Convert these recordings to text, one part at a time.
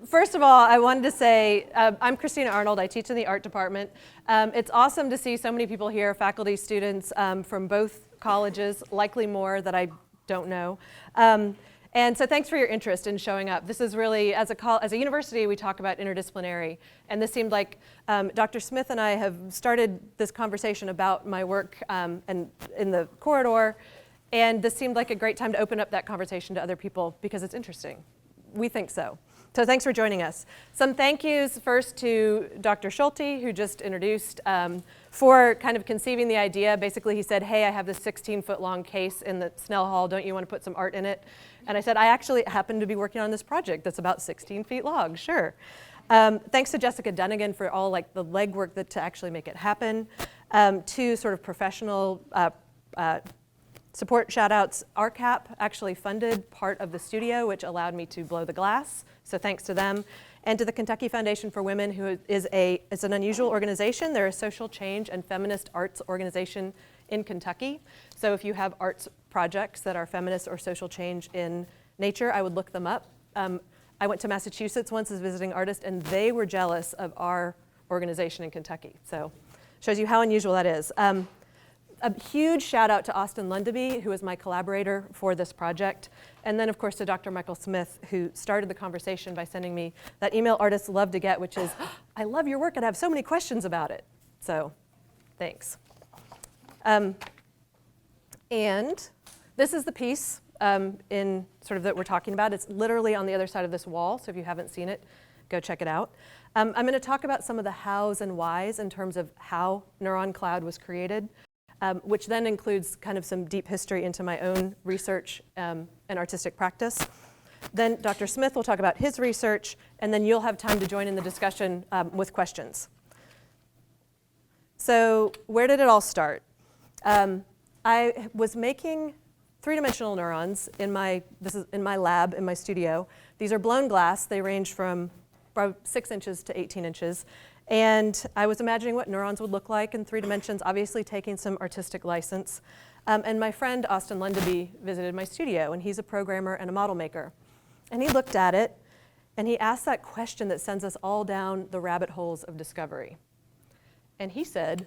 First of all, I wanted to say, I'm Kristina Arnold. I teach in the art department. It's awesome to see so many people here, faculty, students from both colleges, likely more that I don't know. And so thanks for your interest in showing up. This is really, as a university, we talk about interdisciplinary. And this seemed like Dr. Smith and I have started this conversation about my work and in the corridor. And this seemed like a great time to open up that conversation to other people because it's interesting. We think so. So thanks for joining us. Some thank yous first to Dr. Schulte, who just introduced, for kind of conceiving the idea. Basically, he said, hey, I have this 16-foot long case in the Snell Hall. Don't you want to put some art in it? And I said, I actually happen to be working on this project that's about 16 feet long, sure. Thanks to Jessica Dunnigan for all like the legwork to actually make it happen. Two sort of professional support shout-outs. RCAP actually funded part of the studio, which allowed me to blow the glass. So thanks to them. And to the Kentucky Foundation for Women, who is an unusual organization. They're a social change and feminist arts organization in Kentucky. So if you have arts projects that are feminist or social change in nature, I would look them up. I went to Massachusetts once as a visiting artist, and they were jealous of our organization in Kentucky. So shows you how unusual that is. A huge shout out to Austin Lundeby, who is my collaborator for this project. And then of course to Dr. Michael Smith, who started the conversation by sending me that email artists love to get, which is, I love your work and I have so many questions about it. So thanks. And this is the piece in sort of that we're talking about. It's literally on the other side of this wall. So if you haven't seen it, go check it out. I'm going to talk about some of the hows and whys in terms of how Neuron Cloud was created. Which then includes kind of some deep history into my own research and artistic practice. Then Dr. Smith will talk about his research, and then you'll have time to join in the discussion with questions. So where did it all start? I was making three-dimensional neurons in my lab, in my studio. These are blown glass. They range from about 6 inches to 18 inches. And I was imagining what neurons would look like in 3 dimensions, obviously taking some artistic license. And my friend Austin Lundeby visited my studio, and he's a programmer and a model maker. And he looked at it, and he asked that question that sends us all down the rabbit holes of discovery. And he said,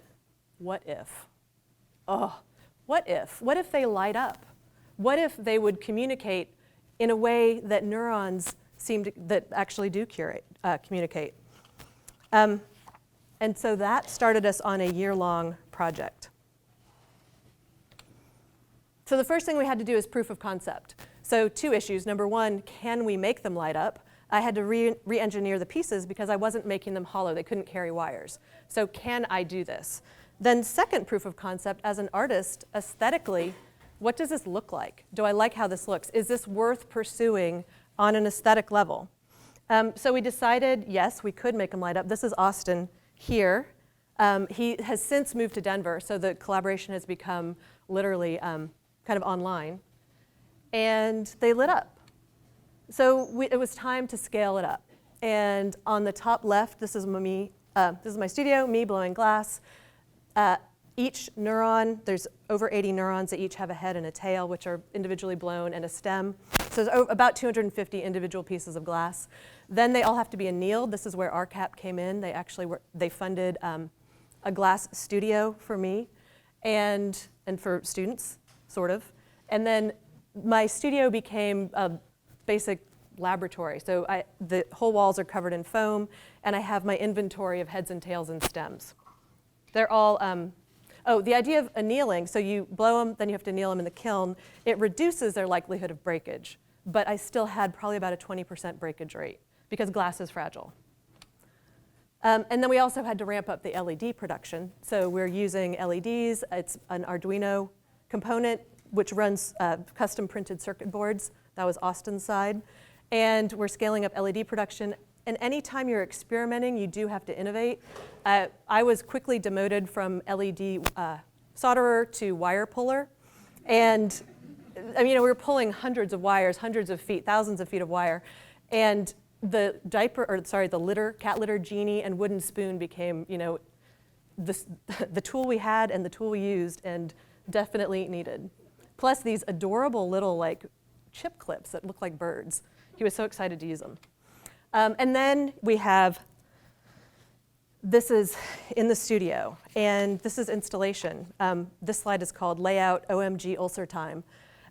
what if? Oh, what if? What if they light up? What if they would communicate in a way that neurons that actually do communicate? And so that started us on a year-long project. So the first thing we had to do is proof of concept. So 2 issues. Number 1, can we make them light up? I had to re-engineer the pieces because I wasn't making them hollow. They couldn't carry wires. So can I do this? Then second proof of concept, as an artist, aesthetically, what does this look like? Do I like how this looks? Is this worth pursuing on an aesthetic level? So we decided, yes, we could make them light up. This is Austin here. He has since moved to Denver, so the collaboration has become literally kind of online. And they lit up. So it was time to scale it up. And on the top left, this is me. This is my studio, me blowing glass. Each neuron, there's over 80 neurons that each have a head and a tail, which are individually blown, and a stem. So there's about 250 individual pieces of glass. Then they all have to be annealed. This is where RCAP came in. They funded a glass studio for me and for students, sort of. And then my studio became a basic laboratory. So the whole walls are covered in foam, and I have my inventory of heads and tails and stems. They're all, the idea of annealing, so you blow them, then you have to anneal them in the kiln. It reduces their likelihood of breakage, but I still had probably about a 20% breakage rate because glass is fragile. And then we also had to ramp up the LED production. So we're using LEDs. It's an Arduino component, which runs custom printed circuit boards. That was Austin's side. And we're scaling up LED production. And anytime you're experimenting, you do have to innovate. I was quickly demoted from LED solderer to wire puller. And I mean, we were pulling hundreds of wires, hundreds of feet, thousands of feet of wire. And the cat litter genie and wooden spoon became, the tool we had and the tool we used and definitely needed. Plus these adorable little chip clips that look like birds. He was so excited to use them. And then we have, this is in the studio, and this is installation. This slide is called Layout OMG Ulcer Time.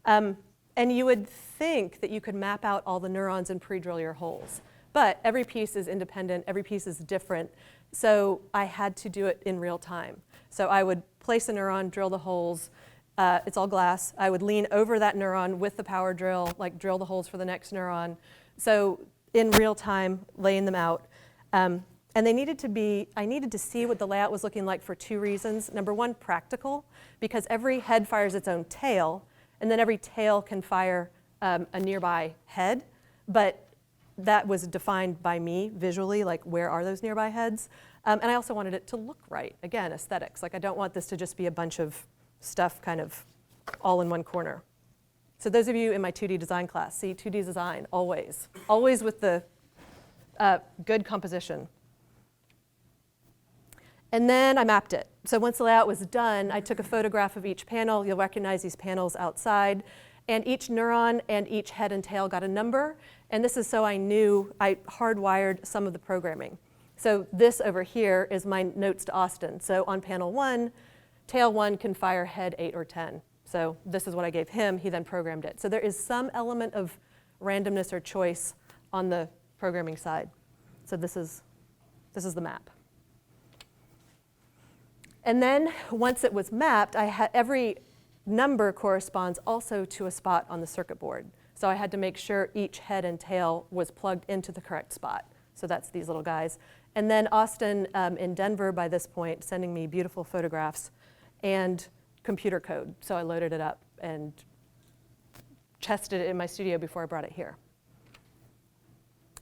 And you would think that you could map out all the neurons and pre-drill your holes. But every piece is independent, every piece is different. So I had to do it in real time. So I would place a neuron, drill the holes. It's all glass. I would lean over that neuron with the power drill, like drill the holes for the next neuron. So in real time, laying them out. And they needed to be, I needed to see what the layout was looking like for two reasons. Number one, practical, because every head fires its own tail, and then every tail can fire a nearby head. But that was defined by me visually, like where are those nearby heads? And I also wanted it to look right. Again, aesthetics. Like I don't want this to just be a bunch of stuff kind of all in one corner. So those of you in my 2D design class, see 2D design always. Always with the good composition. And then I mapped it. So once the layout was done, I took a photograph of each panel. You'll recognize these panels outside. And each neuron and each head and tail got a number. And this is so I knew I hardwired some of the programming. So this over here is my notes to Austin. So on panel 1, tail 1 can fire head 8 or 10. So this is what I gave him. He then programmed it. So there is some element of randomness or choice on the programming side. So this is the map. And then once it was mapped, I had every number corresponds also to a spot on the circuit board. So I had to make sure each head and tail was plugged into the correct spot. So that's these little guys. And then Austin in Denver by this point sending me beautiful photographs and computer code. So I loaded it up and tested it in my studio before I brought it here.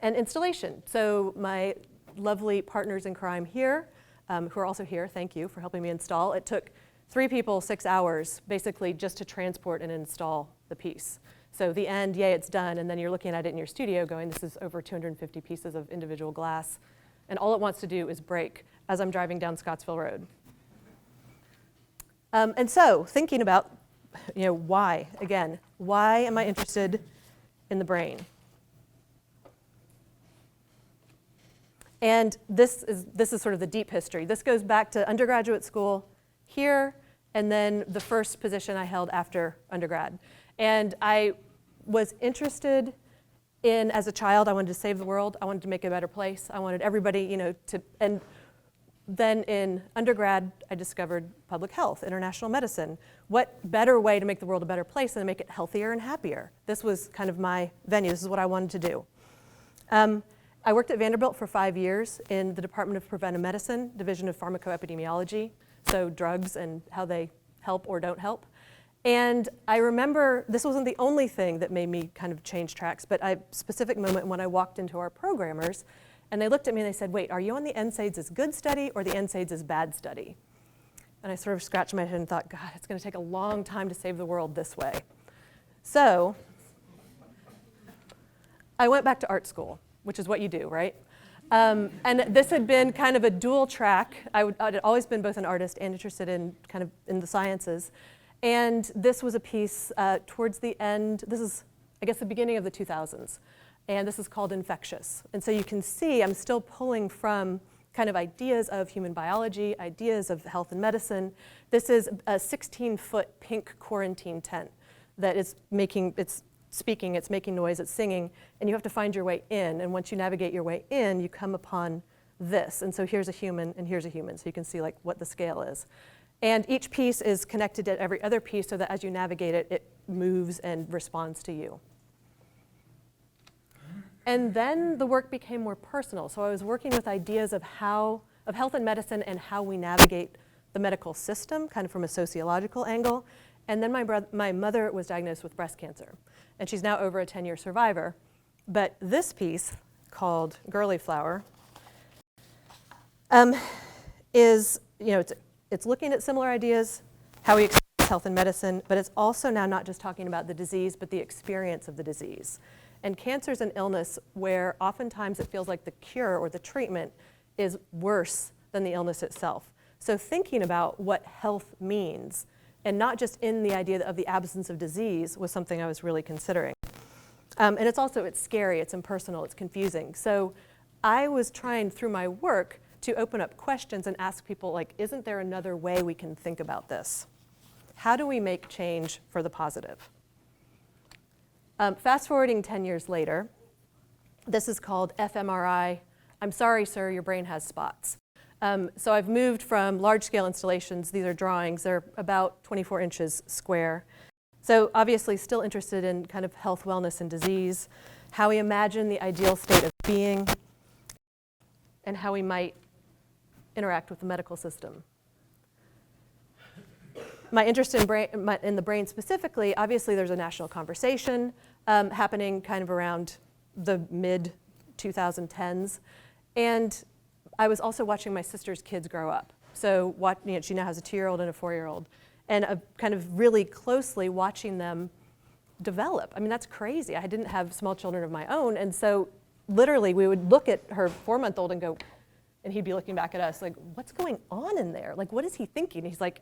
And installation. So my lovely partners in crime here, who are also here, thank you for helping me install. It took 3 people 6 hours basically just to transport and install the piece. So the end, yay, it's done, and then you're looking at it in your studio going, this is over 250 pieces of individual glass, and all it wants to do is break as I'm driving down Scottsville Road. And so thinking about, why, again, why am I interested in the brain? And this is sort of the deep history. This goes back to undergraduate school here, and then the first position I held after undergrad. And I was interested in, as a child, I wanted to save the world. I wanted to make it a better place. I wanted everybody, to, and then in undergrad, I discovered public health, international medicine. What better way to make the world a better place than to make it healthier and happier? This was kind of my venue. This is what I wanted to do. I worked at Vanderbilt for 5 years in the Department of Preventive Medicine, Division of Pharmacoepidemiology, so drugs and how they help or don't help. And I remember this wasn't the only thing that made me kind of change tracks, but a specific moment when I walked into our programmers, and they looked at me and they said, wait, are you on the NSAIDs as good study or the NSAIDs as bad study? And I sort of scratched my head and thought, God, it's going to take a long time to save the world this way. So I went back to art school, which is what you do, right? And this had been kind of a dual track. I'd always been both an artist and interested in kind of in the sciences. And this was a piece towards the end, this is, I guess, the beginning of the 2000s. And this is called Infectious. And so you can see I'm still pulling from kind of ideas of human biology, ideas of health and medicine. This is a 16-foot pink quarantine tent that is making, it's speaking, it's making noise, it's singing, and you have to find your way in. And once you navigate your way in, you come upon this. And so here's a human and here's a human. So you can see like what the scale is. And each piece is connected to every other piece so that as you navigate it, it moves and responds to you. And then the work became more personal. So I was working with ideas of health and medicine and how we navigate the medical system, kind of from a sociological angle. And then my mother was diagnosed with breast cancer. And she's now over a 10-year survivor. But this piece, called Girly Flower, is, it's looking at similar ideas, how we experience health and medicine, but it's also now not just talking about the disease, but the experience of the disease. And cancer is an illness where oftentimes it feels like the cure or the treatment is worse than the illness itself. So thinking about what health means, and not just in the idea of the absence of disease, was something I was really considering. And it's scary, it's impersonal, it's confusing. So I was trying through my work to open up questions and ask people, like, isn't there another way we can think about this? How do we make change for the positive? Fast forwarding 10 years later, this is called fMRI. I'm sorry, sir, your brain has spots. So I've moved from large-scale installations. These are drawings. They're about 24 inches square. So obviously still interested in kind of health, wellness, and disease, how we imagine the ideal state of being, and how we might interact with the medical system. My interest in the brain specifically, obviously there's a national conversation happening kind of around the mid-2010s. And I was also watching my sister's kids grow up. So she now has a 2-year-old and a 4-year-old. And kind of really closely watching them develop. I mean, that's crazy. I didn't have small children of my own. And so literally we would look at her 4-month-old and go, and he'd be looking back at us like, what's going on in there? Like, what is he thinking? He's like,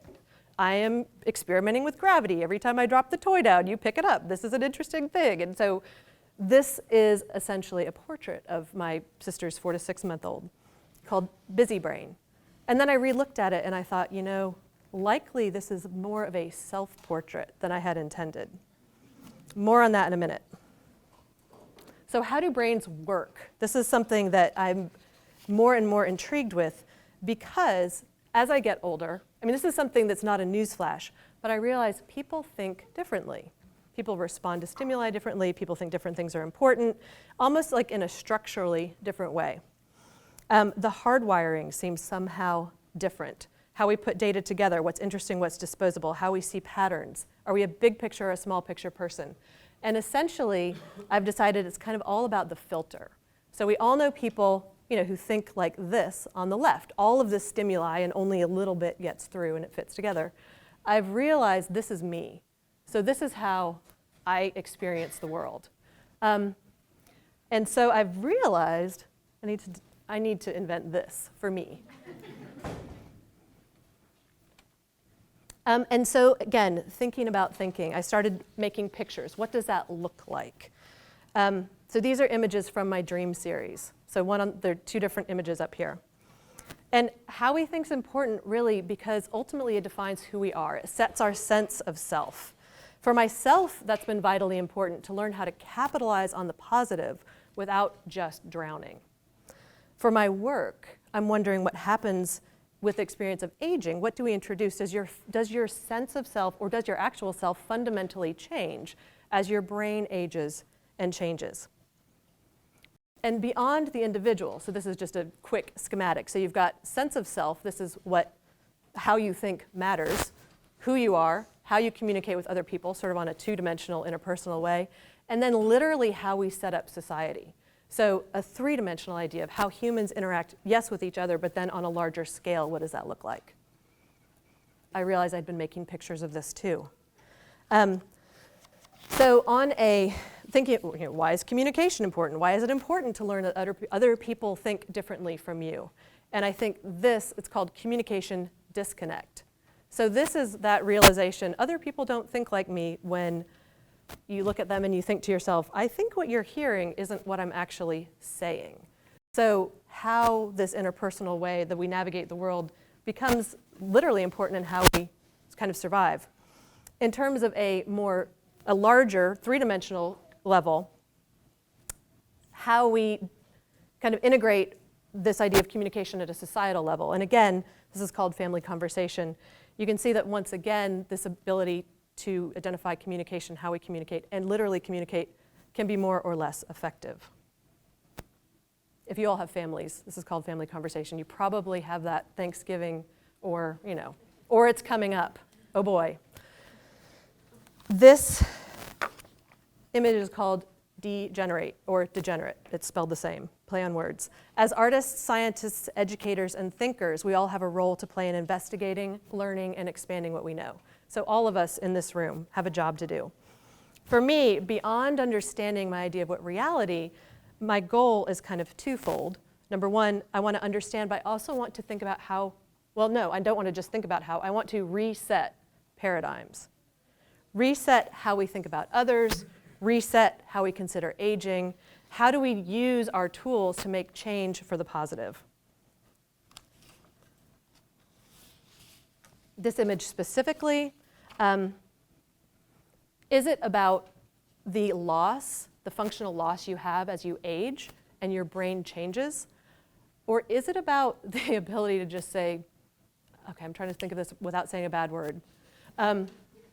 I am experimenting with gravity. Every time I drop the toy down, you pick it up. This is an interesting thing. And so this is essentially a portrait of my sister's 4 to 6-month-old called Busy Brain. And then I re-looked at it and I thought, likely this is more of a self-portrait than I had intended. More on that in a minute. So how do brains work? This is something that I'm more and more intrigued with because as I get older, this is something that's not a newsflash, but I realize people think differently. People respond to stimuli differently. People think different things are important, almost like in a structurally different way. The hardwiring seems somehow different. How we put data together, what's interesting, what's disposable, how we see patterns. Are we a big picture or a small picture person? And essentially, I've decided it's kind of all about the filter. So we all know people who think like this on the left. All of this stimuli and only a little bit gets through and it fits together. I've realized this is me. So this is how I experience the world. And so I've realized I need to invent this for me. And so again, thinking about thinking, I started making pictures. What does that look like? So these are images from my dream series. So there are 2 different images up here. And how we think is important really because ultimately it defines who we are. It sets our sense of self. For myself, that's been vitally important to learn how to capitalize on the positive without just drowning. For my work, I'm wondering what happens with the experience of aging. What do we introduce? Does your sense of self or does your actual self fundamentally change as your brain ages and changes? And beyond the individual, so this is just a quick schematic. So you've got sense of self. This is how you think matters, who you are, how you communicate with other people, sort of on a 2-dimensional, interpersonal way, and then literally how we set up society. So a 3-dimensional idea of how humans interact, yes, with each other, but then on a larger scale, what does that look like? I realized I'd been making pictures of this too. So thinking, why is communication important? Why is it important to learn that other people think differently from you? And I think it's called communication disconnect. So this is that realization, other people don't think like me when you look at them and you think to yourself, I think what you're hearing isn't what I'm actually saying. So how this interpersonal way that we navigate the world becomes literally important in how we kind of survive. In terms of a larger 3-dimensional level, how we kind of integrate this idea of communication at a societal level. And again, this is called family conversation. You can see that once again, this ability to identify communication, how we communicate, and literally communicate can be more or less effective. If you all have families, this is called family conversation. You probably have that Thanksgiving or it's coming up. Oh boy. This image is called degenerate or degenerate. It's spelled the same, play on words. As artists, scientists, educators, and thinkers, we all have a role to play in investigating, learning, and expanding what we know. So all of us in this room have a job to do. For me, beyond understanding my idea of what reality, my goal is kind of twofold. Number one, I want to understand, but I also want to think about how, I don't want to just think about how, I want to reset paradigms. Reset how we think about others, reset how we consider aging. How do we use our tools to make change for the positive? This image specifically, is it about the loss, the functional loss you have as you age and your brain changes? Or is it about the ability to just say, okay, I'm trying to think of this without saying a bad word.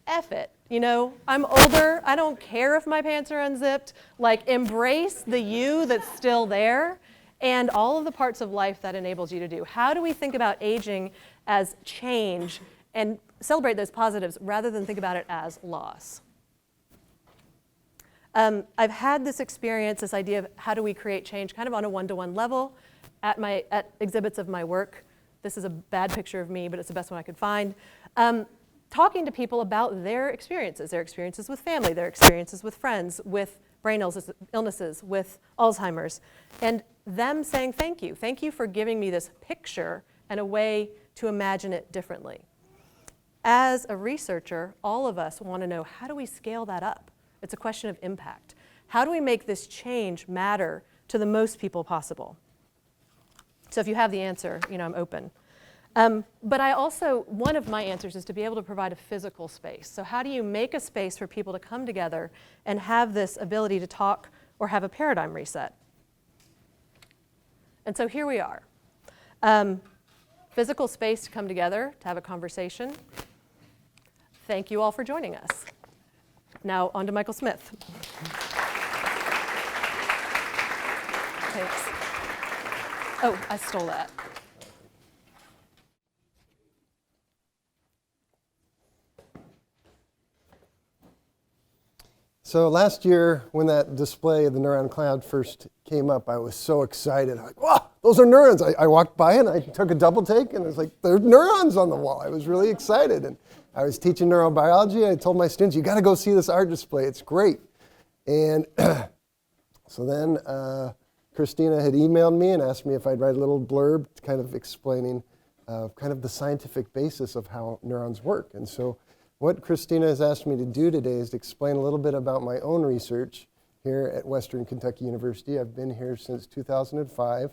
F it, you know, I'm older, I don't care if my pants are unzipped. Like, embrace the you that's still there and all of the parts of life that enables you to do. How do we think about aging as change and celebrate those positives rather than think about it as loss? I've had this experience, this idea of how do we create change kind of on a one-to-one level at exhibits of my work. This is a bad picture of me, but it's the best one I could find. Talking to people about their experiences with family, their experiences with friends, with brain illnesses, with Alzheimer's, and them saying thank you for giving me this picture and a way to imagine it differently. As a researcher, all of us want to know, how do we scale that up? It's a question of impact. How do we make this change matter to the most people possible? So if you have the answer, you know, I'm open. But I also, one of my answers is to be able to provide a physical space. So how do you make a space for people to come together and have this ability to talk or have a paradigm reset? And so here we are. Physical space to come together, to have a conversation. Thank you all for joining us. Now on to Michael Smith. Thanks. Oh, I stole that. So last year, when that display of the Neuron Cloud first came up, I was so excited. I'm like, wow, those are neurons. I walked by and I took a double take, and it was like, there's neurons on the wall. I was really excited. And I was teaching neurobiology. I told my students, you got to go see this art display. It's great. And so then Kristina had emailed me and asked me if I'd write a little blurb kind of explaining kind of the scientific basis of how neurons work. And so what Kristina has asked me to do today is to explain a little bit about my own research here at Western Kentucky University. I've been here since 2005,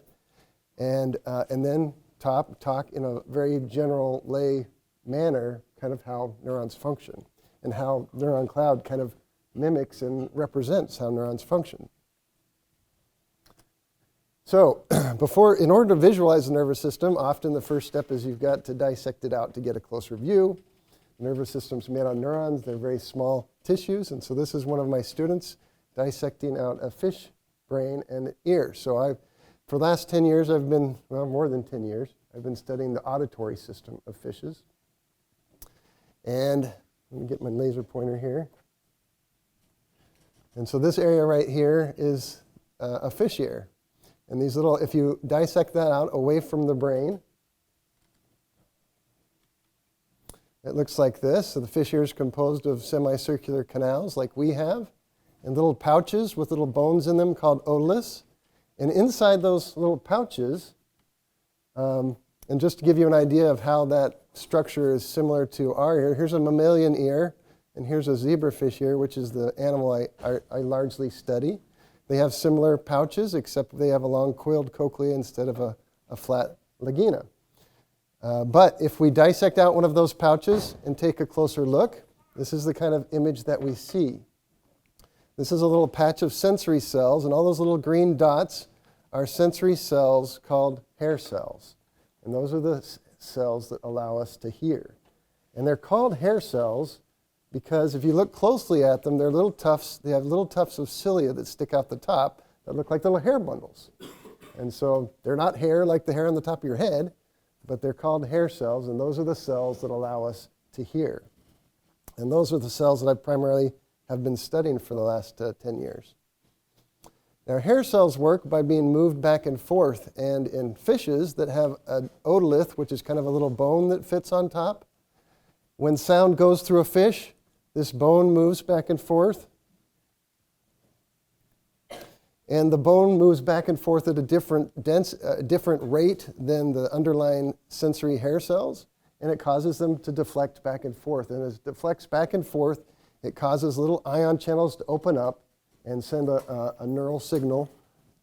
and then talk in a very general lay manner kind of how neurons function and how Neuron Cloud kind of mimics and represents how neurons function. So in order to visualize the nervous system, often the first step is you've got to dissect it out to get a closer view. The nervous system's made on neurons. They're very small tissues. And so this is one of my students dissecting out a fish brain and ear. So for the last 10 years, I've been, well, more than 10 years, I've been studying the auditory system of fishes. And let me get my laser pointer here. And so this area right here is a fish ear. And these little, if you dissect that out away from the brain, it looks like this. So the fish ear is composed of semicircular canals like we have, and little pouches with little bones in them called otoliths. And inside those little pouches, and just to give you an idea of how that structure is similar to our ear, here's a mammalian ear, and here's a zebrafish ear, which is the animal I largely study. They have similar pouches, except they have a long coiled cochlea instead of a flat lagina. But if we dissect out one of those pouches and take a closer look, this is the kind of image that we see. This is a little patch of sensory cells, and all those little green dots are sensory cells called hair cells. And those are the cells that allow us to hear. And they're called hair cells because if you look closely at them, they're little tufts. They have little tufts of cilia that stick out the top that look like little hair bundles. And so they're not hair like the hair on the top of your head, but they're called hair cells, and those are the cells that allow us to hear. And those are the cells that I primarily have been studying for the last 10 years. Now, hair cells work by being moved back and forth, and in fishes that have an otolith, which is kind of a little bone that fits on top, when sound goes through a fish, this bone moves back and forth, and the bone moves back and forth at a different rate than the underlying sensory hair cells, and it causes them to deflect back and forth. And as it deflects back and forth, it causes little ion channels to open up, and send a neural signal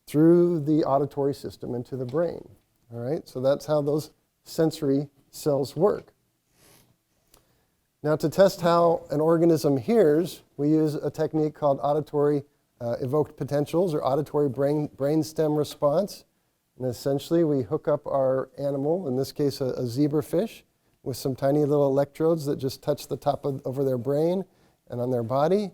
through the auditory system into the brain. All right, so that's how those sensory cells work. Now, to test how an organism hears, we use a technique called auditory evoked potentials, or auditory brainstem response. And essentially, we hook up our animal, in this case a zebrafish, with some tiny little electrodes that just touch the top over their brain and on their body.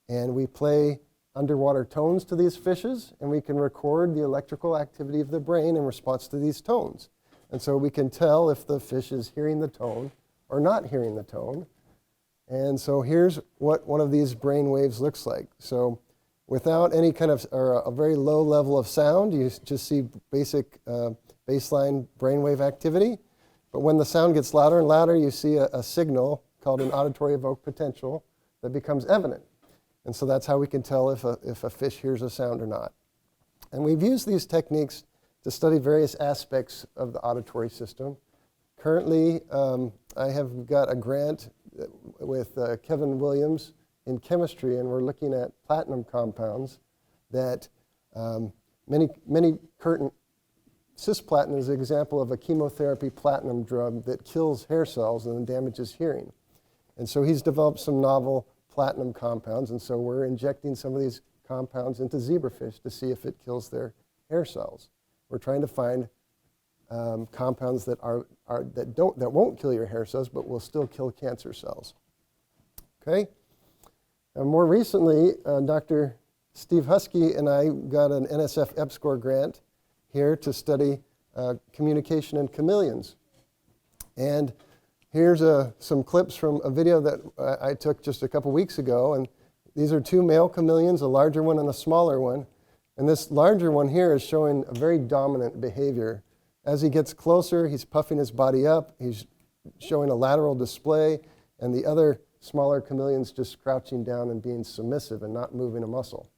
And we play underwater tones to these fishes, and we can record the electrical activity of the brain in response to these tones. And so we can tell if the fish is hearing the tone or not hearing the tone. And so here's what one of these brain waves looks like. So without any kind of, or a very low level of sound, you just see basic baseline brainwave activity. But when the sound gets louder and louder, you see a signal called an auditory evoked potential that becomes evident. And so that's how we can tell if a fish hears a sound or not. And we've used these techniques to study various aspects of the auditory system. Currently, I have got a grant with Kevin Williams in chemistry, and we're looking at platinum compounds that cisplatin is an example of a chemotherapy platinum drug that kills hair cells and damages hearing. And so he's developed some novel platinum compounds, and so we're injecting some of these compounds into zebrafish to see if it kills their hair cells. We're trying to find compounds that won't kill your hair cells, but will still kill cancer cells. Okay. And more recently, Dr. Steve Husky and I got an NSF EPSCoR grant here to study communication in chameleons. And here's some clips from a video that I took just a couple weeks ago. And these are two male chameleons, a larger one and a smaller one. And this larger one here is showing a very dominant behavior. As he gets closer, he's puffing his body up. He's showing a lateral display. And the other smaller chameleon's just crouching down and being submissive and not moving a muscle.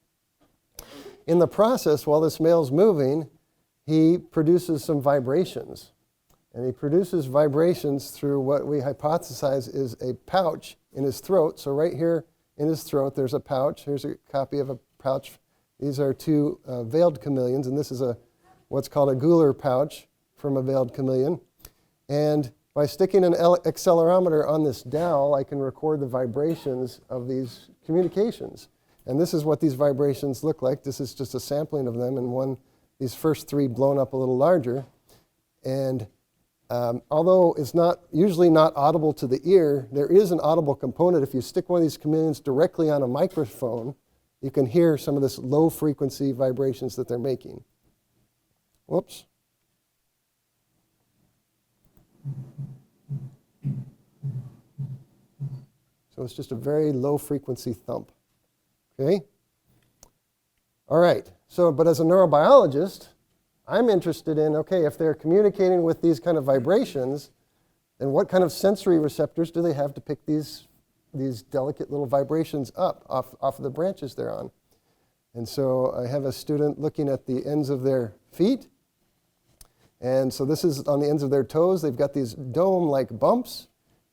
In the process, while this male's moving, he produces some vibrations. And he produces vibrations through what we hypothesize is a pouch in his throat. So right here in his throat, there's a pouch. Here's a copy of a pouch. These are two veiled chameleons, and this is what's called a gular pouch from a veiled chameleon. And by sticking an accelerometer on this dowel, I can record the vibrations of these communications. And this is what these vibrations look like. This is just a sampling of them, and these first three blown up a little larger. And although it's usually not audible to the ear, there is an audible component. If you stick one of these chameleons directly on a microphone, you can hear some of this low frequency vibrations that they're making. Whoops. So it's just a very low frequency thump. Okay? All right. So, but as a neurobiologist, I'm interested in, okay, if they're communicating with these kind of vibrations, then what kind of sensory receptors do they have to pick these delicate little vibrations up off of the branches they're on? And so I have a student looking at the ends of their feet. And so this is on the ends of their toes. They've got these dome-like bumps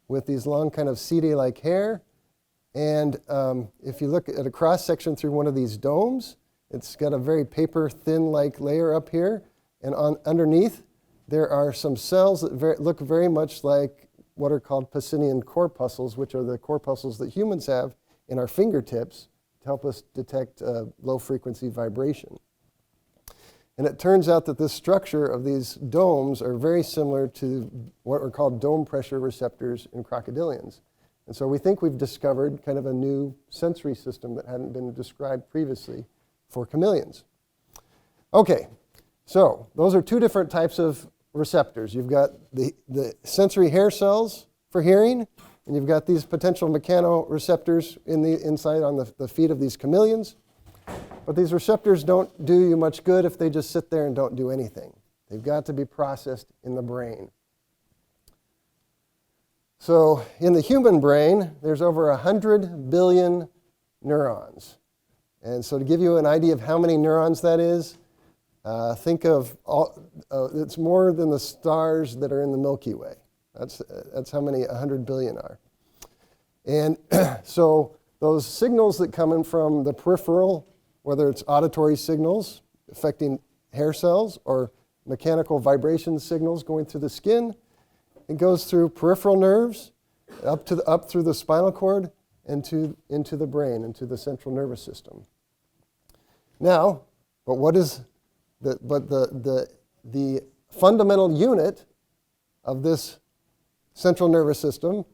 with these long kind of seede-like hair. And if you look at a cross-section through one of these domes, it's got a very paper-thin-like layer up here. And underneath, there are some cells that look very much like what are called Pacinian corpuscles, which are the corpuscles that humans have in our fingertips to help us detect low-frequency vibration. And it turns out that this structure of these domes are very similar to what are called dome pressure receptors in crocodilians. And so we think we've discovered kind of a new sensory system that hadn't been described previously for chameleons. Okay, so those are two different types of receptors. You've got the sensory hair cells for hearing, and you've got these potential mechanoreceptors inside on the feet of these chameleons. But these receptors don't do you much good if they just sit there and don't do anything. They've got to be processed in the brain. So in the human brain, there's over 100 billion neurons. And so to give you an idea of how many neurons that is, think of it's more than the stars that are in the Milky Way. That's how many 100 billion are. And so those signals that come in from the peripheral whether it's auditory signals affecting hair cells or mechanical vibration signals going through the skin. It goes through peripheral nerves, up through the spinal cord, into the brain, into the central nervous system. Now, but what is the fundamental unit of this central nervous system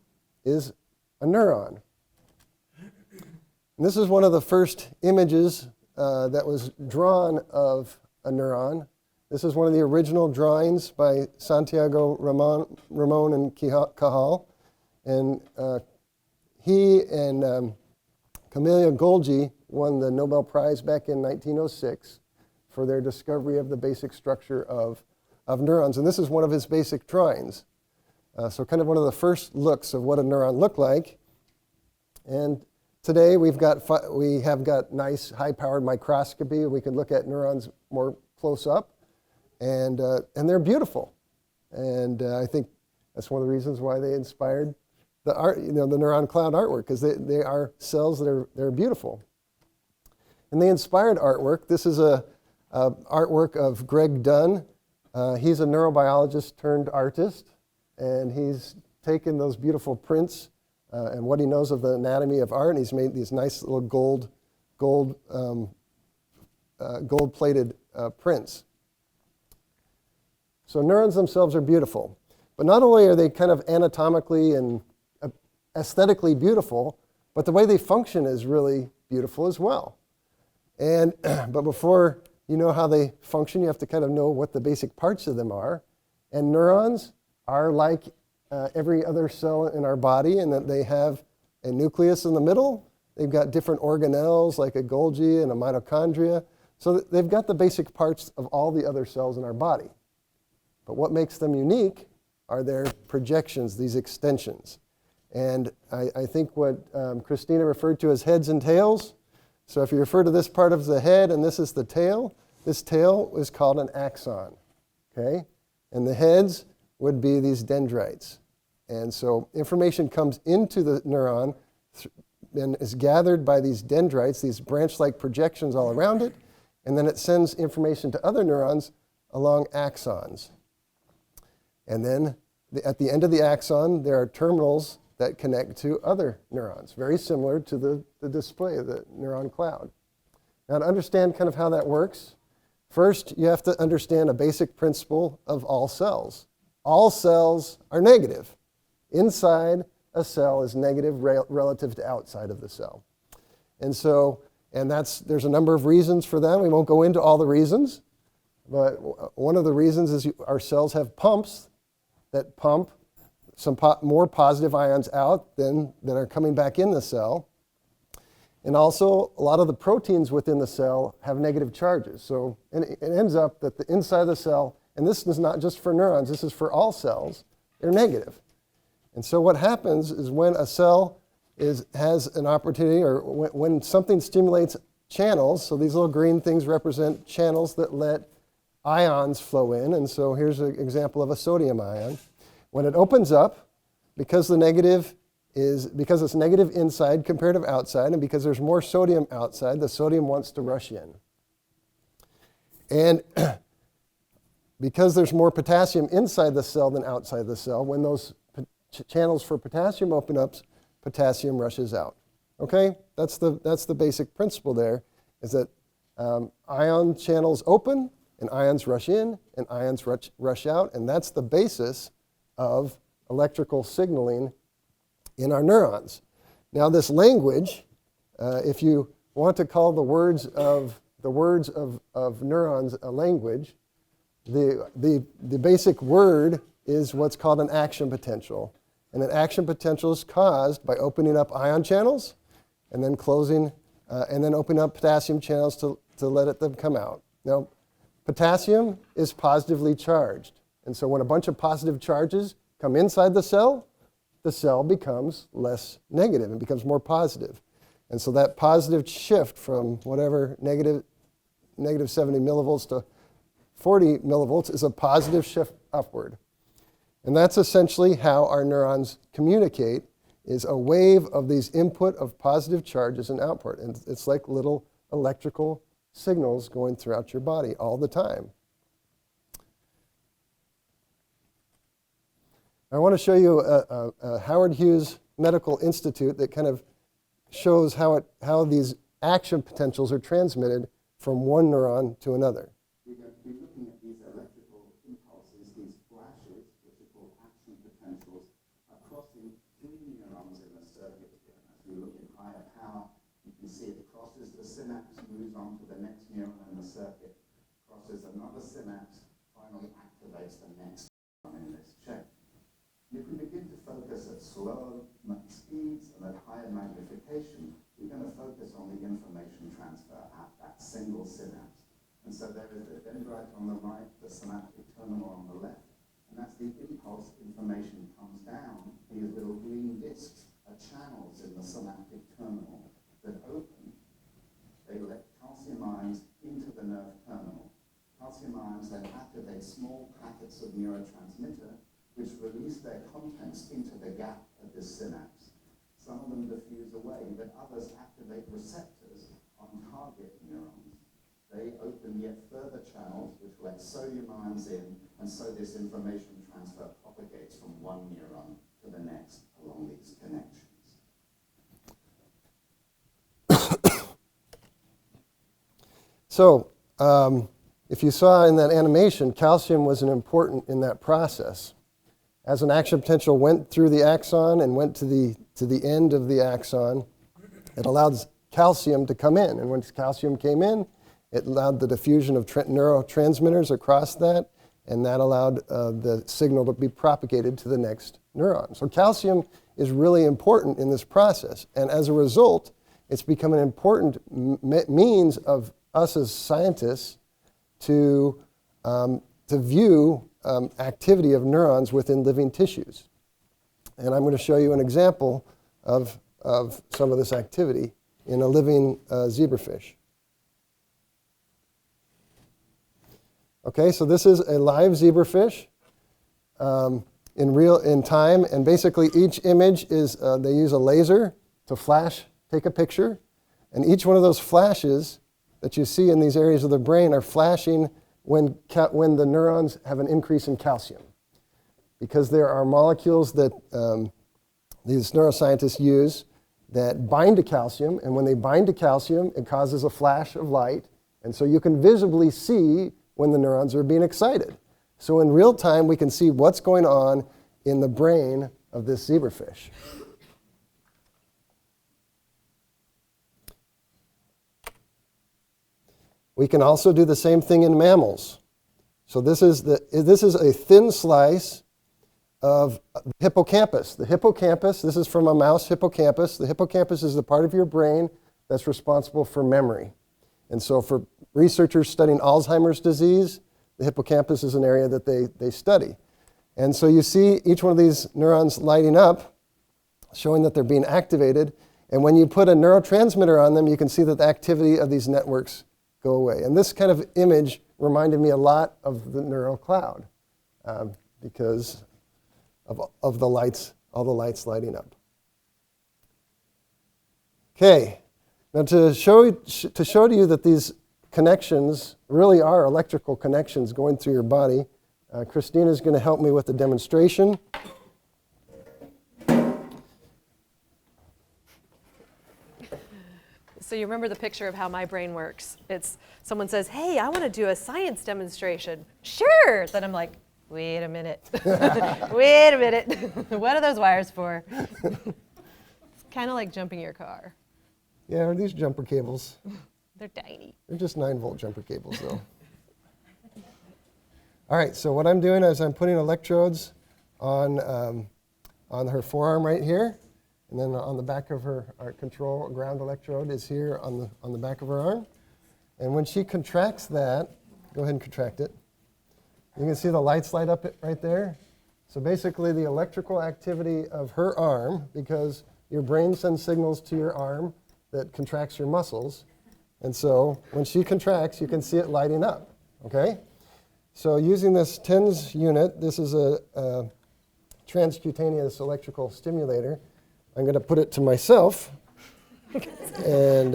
is a neuron. And this is one of the first images that was drawn of a neuron. This is one of the original drawings by Santiago Ramon and Cajal. And he and Camilla Golgi won the Nobel Prize back in 1906 for their discovery of the basic structure of neurons. And this is one of his basic drawings. So kind of one of the first looks of what a neuron looked like. And today we have got nice high-powered microscopy. We can look at neurons more close up, and they're beautiful. And I think that's one of the reasons why they inspired the art, the Neuron Cloud artwork, because they are cells that are beautiful. And they inspired artwork. This is a artwork of Greg Dunn. He's a neurobiologist turned artist, and he's taken those beautiful prints and what he knows of the anatomy of art, and he's made these nice little gold-plated prints. So neurons themselves are beautiful, but not only are they kind of anatomically and aesthetically beautiful, but the way they function is really beautiful as well. And but before you know how they function, you have to kind of know what the basic parts of them are. And neurons are like every other cell in our body, in that they have a nucleus in the middle. They've got different organelles like a Golgi and a mitochondria. So they've got the basic parts of all the other cells in our body. But what makes them unique are their projections, these extensions. And I think what Kristina referred to as heads and tails. So if you refer to this part of the head and this is the tail, this tail is called an axon. Okay? And the heads would be these dendrites. And so information comes into the neuron and is gathered by these dendrites, these branch-like projections all around it, and then it sends information to other neurons along axons. And then at the end of the axon, there are terminals that connect to other neurons, very similar to the display of the neuron cloud. Now, to understand kind of how that works, first you have to understand a basic principle of all cells. All cells are negative. Inside a cell is negative relative to outside of the cell. And so, there's a number of reasons for that. We won't go into all the reasons, but one of the reasons is our cells have pumps that pump some more positive ions out than are coming back in the cell. And also, a lot of the proteins within the cell have negative charges. So it ends up that the inside of the cell, and this is not just for neurons, this is for all cells, they're negative. And so what happens is when a cell has an opportunity, or when something stimulates channels, so these little green things represent channels that let ions flow in. And so here's an example of a sodium ion. When it opens up, because it's negative inside compared to outside, and because there's more sodium outside, the sodium wants to rush in. And because there's more potassium inside the cell than outside the cell, when those channels for potassium open up, potassium rushes out. Okay? That's the basic principle there, is that ion channels open, and ions rush in, and ions rush out, and that's the basis of electrical signaling in our neurons. Now, this language, if you want to call the words of neurons a language, the basic word is what's called an action potential. And an action potential is caused by opening up ion channels and then closing, and then opening up potassium channels to let them come out. Now, potassium is positively charged. And so when a bunch of positive charges come inside the cell becomes less negative and becomes more positive. And so that positive shift from whatever negative 70 millivolts to 40 millivolts is a positive shift upward. And that's essentially how our neurons communicate, is a wave of these input of positive charges and output. And it's like little electrical signals going throughout your body all the time. I want to show you a Howard Hughes Medical Institute that kind of shows how these action potentials are transmitted from one neuron to another. We're going to be looking at these electrical impulses, these flashes, which are called action potentials, are crossing three neurons in the circuit here. As we look at higher power, you can see it crosses the synapse, moves on to the next neuron in the circuit, crosses another synapse, finally activates the next neuron in this chain. If we begin to focus at slower speeds and at higher magnification, we're going to focus on the information transfer at that single synapse. And so there is the dendrite on the right, the synaptic terminal on the left, and that's the impulse information comes down. These little green discs are channels in the synaptic terminal that open. They let calcium ions into the nerve terminal. Calcium ions then activate small packets of neurotransmitter which release their contents into the gap of this synapse. Some of them diffuse away, but others activate receptors on target neurons. They open yet further channels which let sodium ions in, and so this information transfer propagates from one neuron to the next along these connections. So, if you saw in that animation, calcium was important in that process. As an action potential went through the axon and went to the end of the axon, it allowed calcium to come in. And once calcium came in, it allowed the diffusion of neurotransmitters across that, and that allowed the signal to be propagated to the next neuron. So calcium is really important in this process. And as a result, it's become an important means of us as scientists to view activity of neurons within living tissues. And I'm going to show you an example of some of this activity in a living zebrafish. Okay, so this is a live zebrafish in time, and basically each image is, they use a laser to take a picture, and each one of those flashes that you see in these areas of the brain are flashing when the neurons have an increase in calcium. Because there are molecules that these neuroscientists use that bind to calcium, and when they bind to calcium, it causes a flash of light, and so you can visibly see when the neurons are being excited. So in real time, we can see what's going on in the brain of this zebrafish. We can also do the same thing in mammals. So this is a thin slice of the hippocampus. The hippocampus, this is from a mouse hippocampus. The hippocampus is the part of your brain that's responsible for memory. And so for researchers studying Alzheimer's disease, the hippocampus is an area that they study. And so you see each one of these neurons lighting up, showing that they're being activated. And when you put a neurotransmitter on them, you can see that the activity of these networks go away. And this kind of image reminded me a lot of the Neuron Cloud because of the lights, all the lights lighting up. Okay, now to show to you that these connections really are electrical connections going through your body, Kristina is going to help me with the demonstration. So you remember the picture of how my brain works. It's someone says, hey, I want to do a science demonstration. Sure. Then I'm like, wait a minute. Wait a minute. What are those wires for? It's kind of like jumping your car. Yeah, are these jumper cables? They're tiny. They're just 9-volt jumper cables, though. All right, so what I'm doing is I'm putting electrodes on her forearm right here. And then on the back of our control ground electrode is here on the back of her arm. And when she contracts that, go ahead and contract it. You can see the lights light up right there. So basically the electrical activity of her arm, because your brain sends signals to your arm that contracts your muscles. And so when she contracts, you can see it lighting up, okay? So using this TENS unit, this is a transcutaneous electrical stimulator. I'm going to put it to myself, and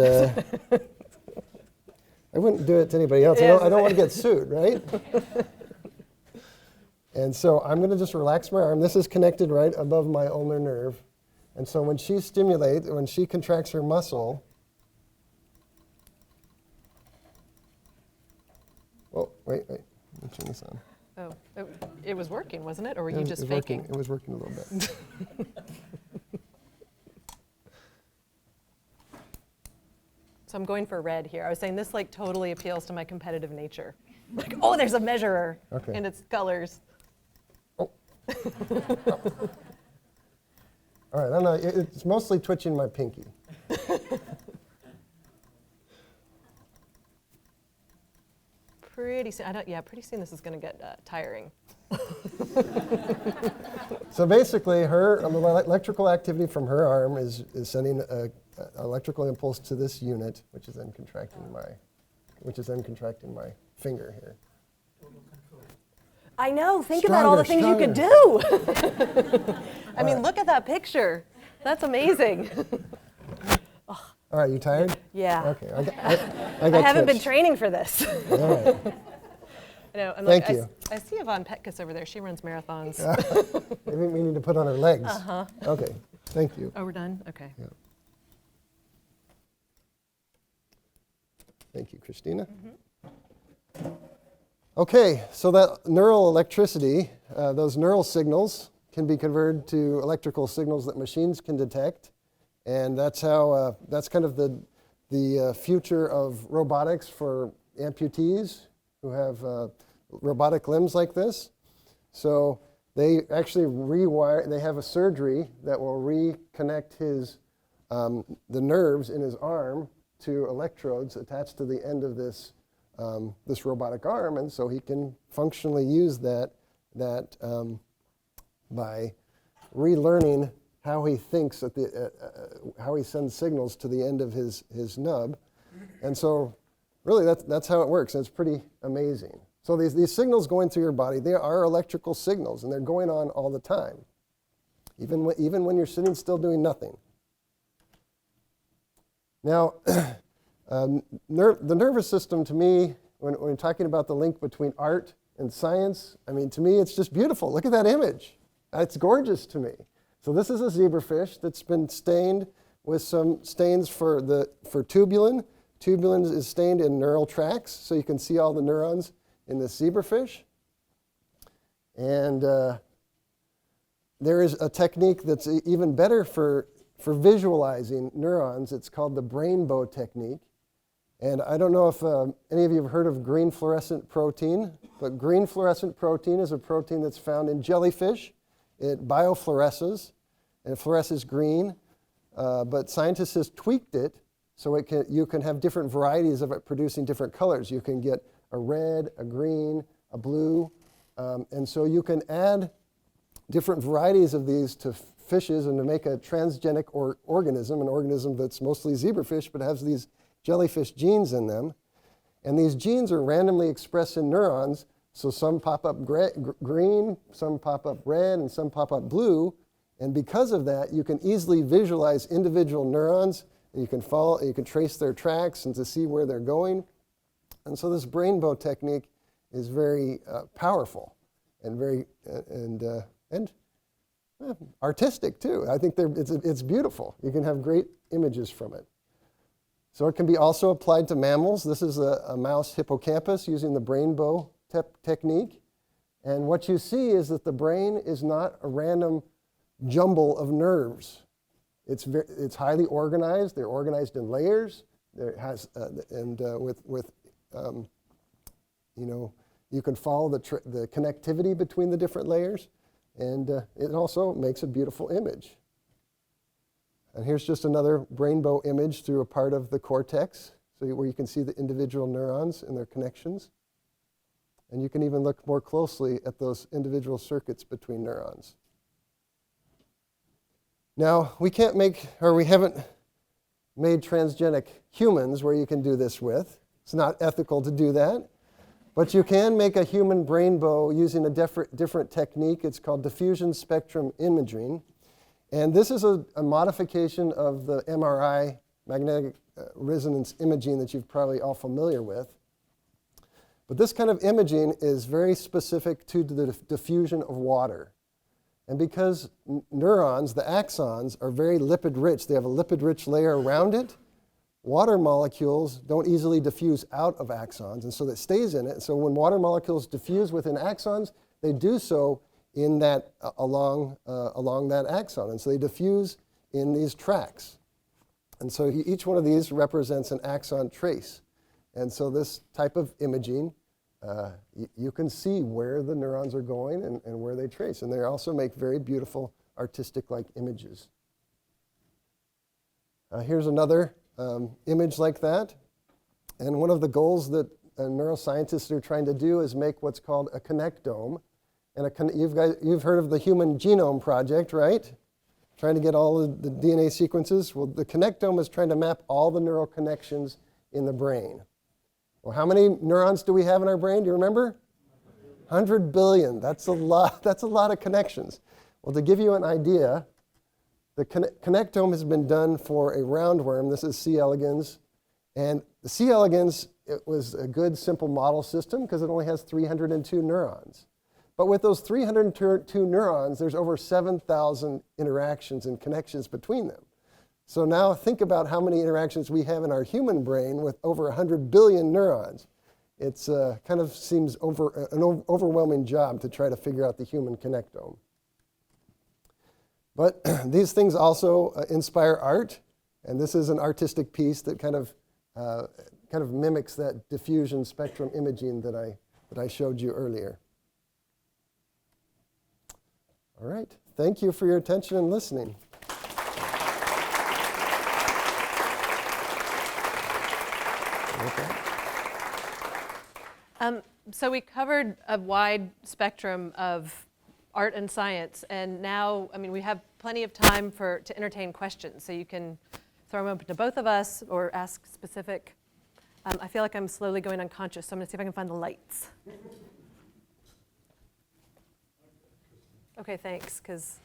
I wouldn't do it to anybody else. I don't want to get sued, right? And so I'm going to just relax my arm. This is connected right above my ulnar nerve. And so when she contracts her muscle, oh, wait, let me turn this on. Oh, it was working, wasn't it? Or were you just faking? It was working a little bit. So I'm going for red here. I was saying this like totally appeals to my competitive nature. Like, oh, there's a measurer and its colors. Oh. All right, I don't know. It's mostly twitching my pinky. Pretty soon, pretty soon this is going to get tiring. So basically, her electrical activity from her arm is sending an electrical impulse to this unit, which is then contracting my finger here. I know. Think about all the things you could do. I mean, look at that picture. That's amazing. All right, you tired? Yeah. Okay, I haven't been training for this. All right. Thank you. I see Yvonne Petkus over there. She runs marathons. Maybe we need to put on her legs. Uh-huh. Okay, thank you. Oh, we're done? Okay. Yeah. Thank you, Kristina. Mm-hmm. Okay, so that neural electricity, those neural signals can be converted to electrical signals that machines can detect. And that's how, that's kind of the future of robotics for amputees who have robotic limbs like this. So they actually they have a surgery that will reconnect the nerves in his arm to electrodes attached to the end of this robotic arm, and so he can functionally use that by relearning how he thinks how he sends signals to the end of his nub. And so really that's how it works, and it's pretty amazing. So these signals going through your body, they are electrical signals, and they're going on all the time, even when you're sitting still doing nothing. Now, the nervous system, to me, when we're talking about the link between art and science, I mean, to me, it's just beautiful. Look at that image. It's gorgeous to me. So this is a zebrafish that's been stained with some stains for tubulin. Tubulin is stained in neural tracts, so you can see all the neurons in this zebrafish. And there is a technique that's even better for visualizing neurons. It's called the rainbow technique. And I don't know if any of you have heard of green fluorescent protein, but green fluorescent protein is a protein that's found in jellyfish. It biofluoresces, and it fluoresces green, but scientists have tweaked it so you can have different varieties of it producing different colors. You can get a red, a green, a blue, and so you can add different varieties of these to fishes and to make a transgenic organism, an organism that's mostly zebrafish but has these jellyfish genes in them. And these genes are randomly expressed in neurons. So some pop up green, some pop up red, and some pop up blue. And because of that, you can easily visualize individual neurons, and you can trace their tracks and to see where they're going. And so this rainbow technique is very powerful and very artistic too. I think it's beautiful. You can have great images from it. So it can be also applied to mammals. This is a mouse hippocampus using the rainbow technique. And what you see is that the brain is not a random jumble of nerves. It's highly organized. They're organized in layers. You can follow the connectivity between the different layers, and it also makes a beautiful image. And here's just another rainbow image through a part of the cortex, where you can see the individual neurons and their connections. And you can even look more closely at those individual circuits between neurons. Now, we haven't made transgenic humans where you can do this with. It's not ethical to do that. But you can make a human rainbow using a different technique. It's called diffusion spectrum imaging. And this is a modification of the MRI magnetic resonance imaging that you've probably all familiar with. But this kind of imaging is very specific to the diffusion of water. And because neurons, the axons, are very lipid-rich, they have a lipid-rich layer around it, water molecules don't easily diffuse out of axons, and so that stays in it. And so when water molecules diffuse within axons, they do so in that along that axon, and so they diffuse in these tracks. And so each one of these represents an axon trace. And so this type of imaging, you can see where the neurons are going and where they trace. And they also make very beautiful artistic-like images. Here's another image like that. And one of the goals that neuroscientists are trying to do is make what's called a connectome. And you've heard of the Human Genome Project, right? Trying to get all of the DNA sequences. Well, the connectome is trying to map all the neural connections in the brain. Well, how many neurons do we have in our brain? Do you remember? 100 billion. That's a lot. That's a lot of connections. Well, to give you an idea, the connectome has been done for a roundworm. This is C. elegans. And the C. elegans, it was a good, simple model system because it only has 302 neurons. But with those 302 neurons, there's over 7,000 interactions and connections between them. So now think about how many interactions we have in our human brain with over 100 billion neurons. It's kind of seems an overwhelming job to try to figure out the human connectome. But these things also inspire art, and this is an artistic piece that kind of mimics that diffusion spectrum imaging that I showed you earlier. All right. Thank you for your attention and listening. So we covered a wide spectrum of art and science, and now, we have plenty of time to entertain questions. So you can throw them open to both of us or ask specific. I feel like I'm slowly going unconscious, so I'm going to see if I can find the lights. Okay, thanks, because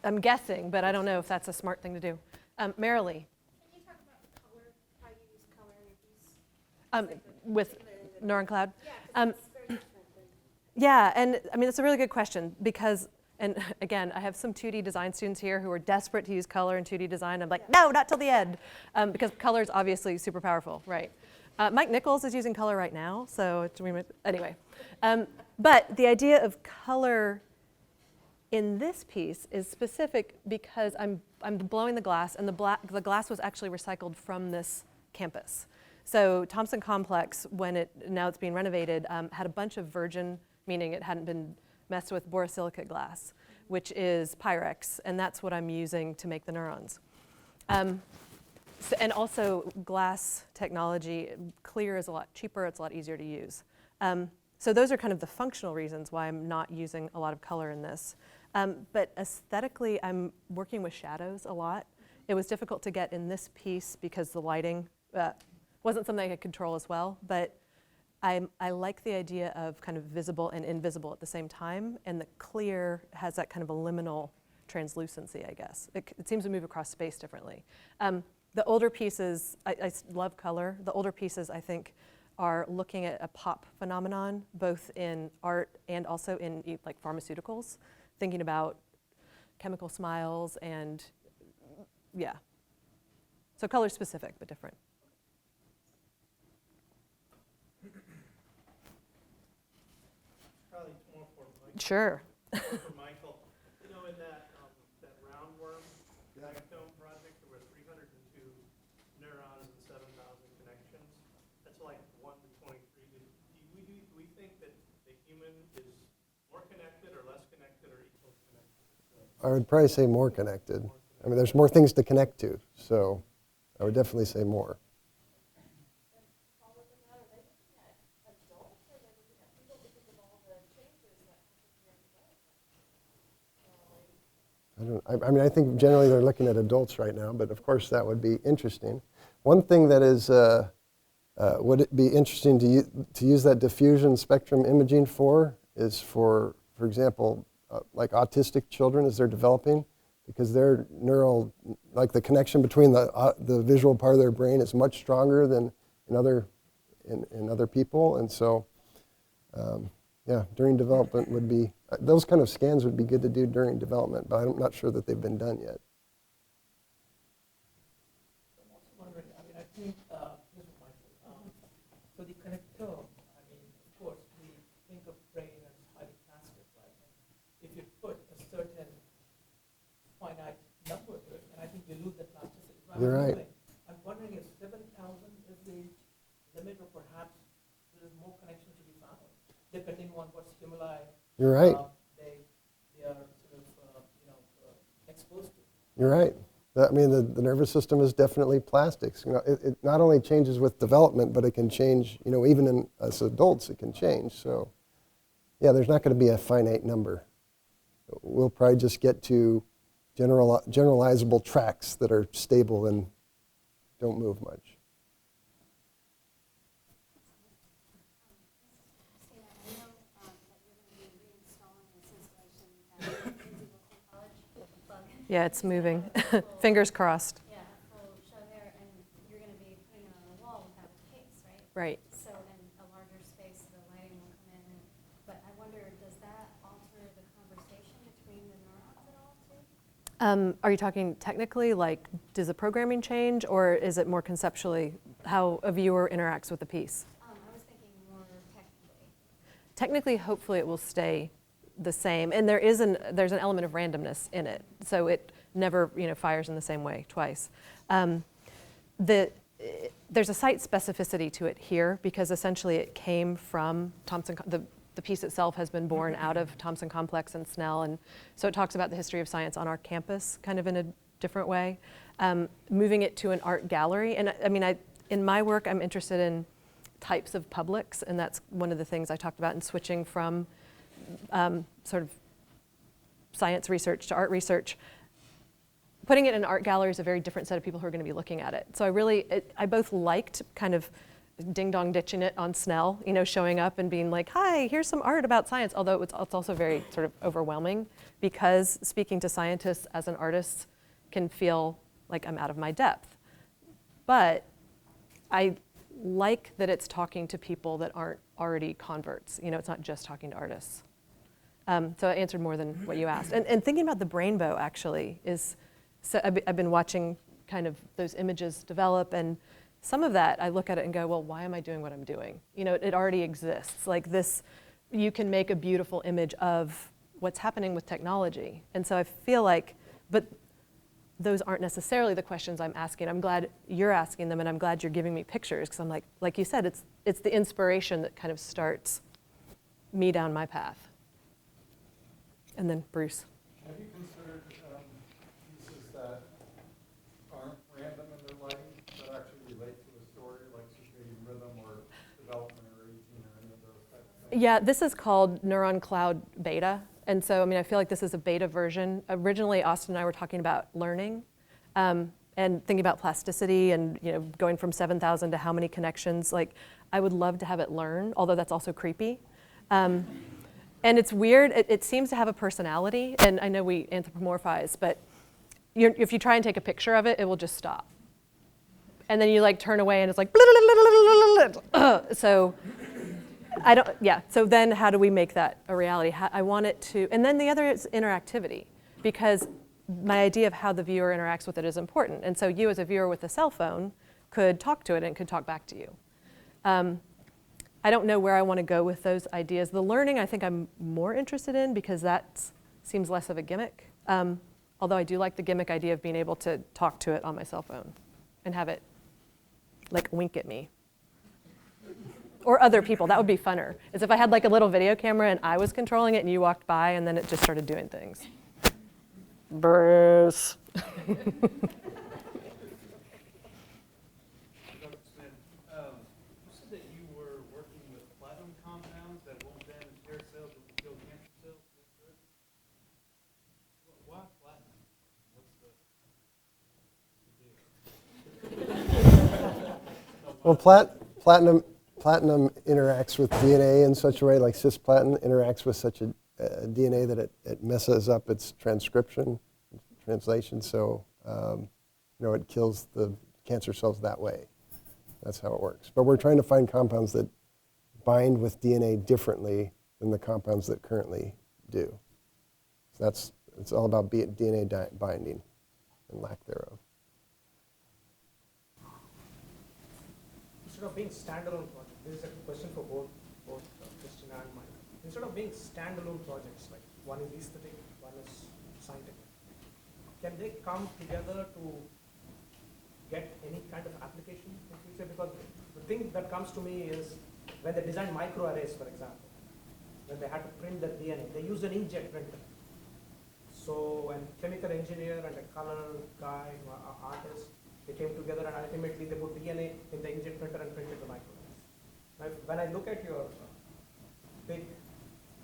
I'm guessing, but I don't know if that's a smart thing to do. Marilee. Can you talk about color, how you use color in your piece? With Neuron Cloud? Yeah, 'cause it's very different than... Yeah, and it's a really good question because, and again, I have some 2D design students here who are desperate to use color in 2D design. I'm like, no, not till the end, because color is obviously super powerful, right? Mike Nichols is using color right now, so anyway. But the idea of color in this piece is specific because I'm blowing the glass, and the glass was actually recycled from this campus. So Thompson Complex, now it's being renovated, had a bunch of virgin, meaning it hadn't been messed with, borosilicate glass, which is Pyrex, and that's what I'm using to make the neurons. And also glass technology, clear is a lot cheaper, it's a lot easier to use. So those are kind of the functional reasons why I'm not using a lot of color in this. But aesthetically, I'm working with shadows a lot. It was difficult to get in this piece because the lighting wasn't something I could control as well, but I like the idea of kind of visible and invisible at the same time, and the clear has that kind of a liminal translucency, I guess. It seems to move across space differently. The older pieces, I love color. The older pieces, I think, are looking at a pop phenomenon, both in art and also in like pharmaceuticals, thinking about chemical smiles and, yeah. So color specific, but different. Probably more for Michael. Sure. For Michael, in that roundworm connectome project, there were 302 neurons and 7,000 connections. That's like 1 to 23. Do we think that the human is more connected or less connected or equal connected? I would probably say more connected. There's more things to connect to, so I would definitely say more. I think generally they're looking at adults right now, but of course that would be interesting. One thing that is, would it be interesting to use that diffusion spectrum imaging for is for example, like autistic children as they're developing, because their neural, like the connection between the visual part of their brain is much stronger than in other people, and so yeah, during development would be those kind of scans would be good to do during development, but I'm not sure that they've been done yet. I'm also wondering, I mean, I think, here's what so the connectome, I mean, of course, we think of brain as highly plastic, right? And if you put a certain finite number to it, and I think you lose that plasticity. You're right. I'm wondering if 7,000 is the limit, or perhaps there's more connections to be found, depending on what stimuli You're right. They are sort of, exposed to. You're right. I mean, the nervous system is definitely plastics. You know, it not only changes with development, but it can change, even as adults, it can change. So, yeah, there's not going to be a finite number. We'll probably just get to generalizable tracks that are stable and don't move much. Kristina, I know that you're going to be reinstalling this installation at Infectious College. Plug. Yeah, it's moving. Fingers crossed. Yeah, a full show there, and you're going to be putting it on the wall without a case, right? Right. So, and a larger space, the lighting will come in. But I wonder, does that alter the conversation between the neurons at all, too? Are you talking technically, like does the programming change, or is it more conceptually how a viewer interacts with the piece? I was thinking more technically. Technically, hopefully it will stay the same, and there's an element of randomness in it, so it never fires in the same way twice. There's a site specificity to it here because essentially it came from Thomson. The piece itself has been born out of Thomson Complex and Snell, and so it talks about the history of science on our campus kind of in a different way. Moving it to an art gallery, and I mean, in my work I'm interested in types of publics, and that's one of the things I talked about in switching from sort of science research to art research. Putting it in an art gallery is a very different set of people who are going to be looking at it. So I both liked kind of ding-dong ditching it on Snell, showing up and being like, hi, here's some art about science, although it's also very sort of overwhelming because speaking to scientists as an artist can feel like I'm out of my depth. But I like that it's talking to people that aren't already converts. It's not just talking to artists. So I answered more than what you asked. And thinking about the brainbow actually is, so I've been watching kind of those images develop, and some of that I look at it and go, well, why am I doing what I'm doing? It already exists. Like this, you can make a beautiful image of what's happening with technology. And so I feel like, but those aren't necessarily the questions I'm asking. I'm glad you're asking them, and I'm glad you're giving me pictures, because I'm like you said, it's the inspiration that kind of starts me down my path. And then Bruce. Have you considered pieces that aren't random in their lighting, that actually relate to a story, like circadian rhythm or development or aging or any of those types of things? Yeah, this is called Neuron Cloud Beta. And so, I mean, I feel like this is a beta version. Originally, Austin and I were talking about learning and thinking about plasticity and, going from 7,000 to how many connections. Like, I would love to have it learn, although that's also creepy. And it's weird. It seems to have a personality. And I know we anthropomorphize, but if you try and take a picture of it, it will just stop. And then you turn away and it's like, so I don't, yeah. So then how do we make that a reality? I want it to, and then the other is interactivity, because my idea of how the viewer interacts with it is important. And so you as a viewer with a cell phone could talk to it and it could talk back to you. I don't know where I want to go with those ideas. The learning I think I'm more interested in because that seems less of a gimmick. Although I do like the gimmick idea of being able to talk to it on my cell phone and have it wink at me. Or other people, that would be funner. Is if I had a little video camera and I was controlling it and you walked by and then it just started doing things. Bruce. Dr. Smith, you said that you were working with platinum compounds that won't damage hair cells but kill cancer cells. Is that correct? Why platinum? What's the deal? Well, platinum interacts with DNA in such a way, like cisplatin interacts with such a DNA that it messes up its transcription, translation, so it kills the cancer cells that way. That's how it works. But we're trying to find compounds that bind with DNA differently than the compounds that currently do. So it's all about DNA binding and lack thereof. Instead of being standalone projects, this is a question for both Kristina and Mike. Instead of being standalone projects, like one is aesthetic, one is scientific, can they come together to get any kind of application in future? Because the thing that comes to me is when they designed microarrays, for example, when they had to print the DNA, they used an inkjet printer. So a chemical engineer and a color guy, artist, they came together and ultimately they put DNA in the inkjet printer and printed the microarrays. Now, when I look at your big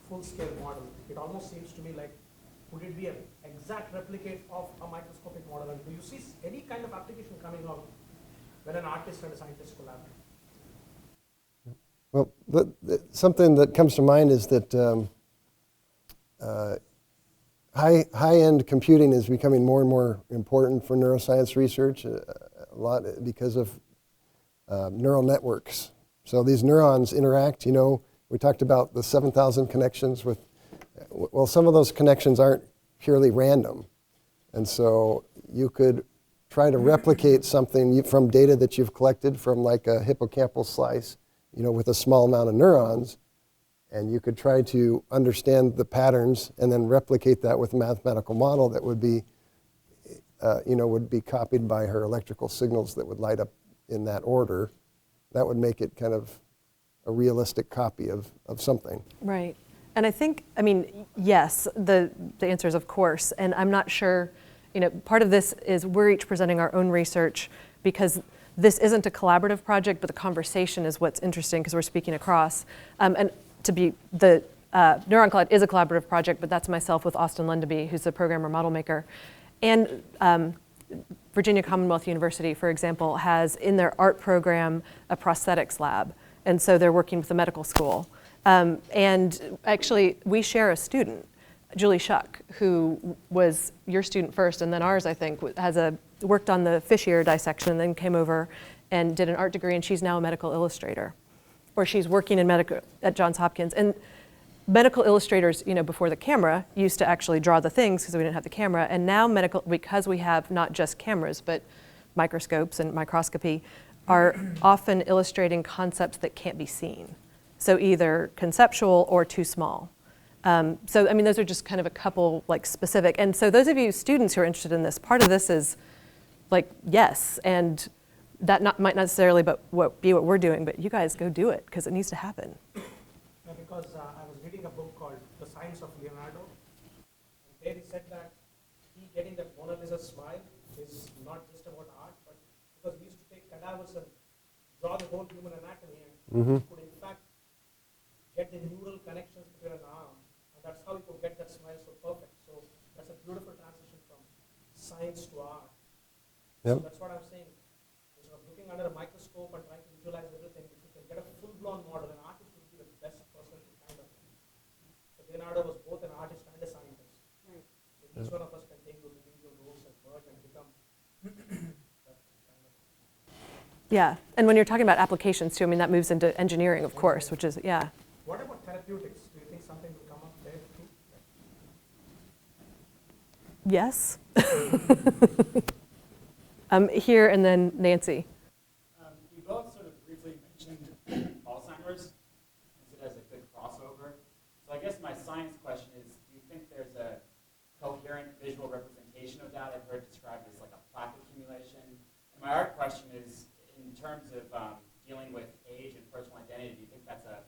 full-scale model, it almost seems to me like, would it be an exact replicate of a microscopic model? And do you see any kind of application coming out when an artist and a scientist collaborate? Well, something that comes to mind is that high-end computing is becoming more and more important for neuroscience research, a lot because of neural networks. So these neurons interact, we talked about the 7,000 connections with, well, some of those connections aren't purely random. And so you could try to replicate something from data that you've collected from like a hippocampal slice, with a small amount of neurons, and you could try to understand the patterns and then replicate that with a mathematical model that would be, would be copied by her electrical signals that would light up in that order. That would make it kind of a realistic copy of something. Right. And I think, yes, the answer is of course, and I'm not sure, part of this is we're each presenting our own research because this isn't a collaborative project, but the conversation is what's interesting because we're speaking across. And to be, the Neuron Cloud is a collaborative project, but that's myself with Austin Lundeby, who's the programmer model maker. And Virginia Commonwealth University, for example, has in their art program a prosthetics lab. And so they're working with the medical school. And actually, we share a student, Julie Shuck, who was your student first and then ours, I think, worked on the fish ear dissection and then came over and did an art degree, and she's now a medical illustrator. Or she's working in medical at Johns Hopkins. And medical illustrators, before the camera, used to actually draw the things because we didn't have the camera. And now because we have not just cameras, but microscopes and microscopy, are often illustrating concepts that can't be seen. So either conceptual or too small. Those are just kind of a couple specific. And so those of you students who are interested in this, part of this is yes, and that might not necessarily be what we're doing, but you guys go do it because it needs to happen. Because I was reading a book called The Science of Leonardo, and there he said that he getting that Mona Lisa smile is not just about art, but because we used to take cadavers and draw the whole human anatomy, and could in fact get the neural connections between an arm, and that's how we could get that smile so perfect. So that's a beautiful transition from science to art. Yep. So that's what I'm saying. Instead of looking under a microscope and trying to visualize everything, if you can get a full-blown model, an artist would be the best person to kind of. So Leonardo was both an artist and a scientist. Right. So each one of us can take those individual roles and merge and become that kind of. Yeah, and when you're talking about applications too, that moves into engineering, of course, which is, yeah. What about therapeutics? Do you think something will come up there too? Yes. Here and then Nancy. You both sort of briefly mentioned Alzheimer's as a good crossover. So I guess my science question is, do you think there's a coherent visual representation of that? I've heard it described as like a plaque accumulation. And my art question is, in terms of dealing with age and personal identity, do you think that's a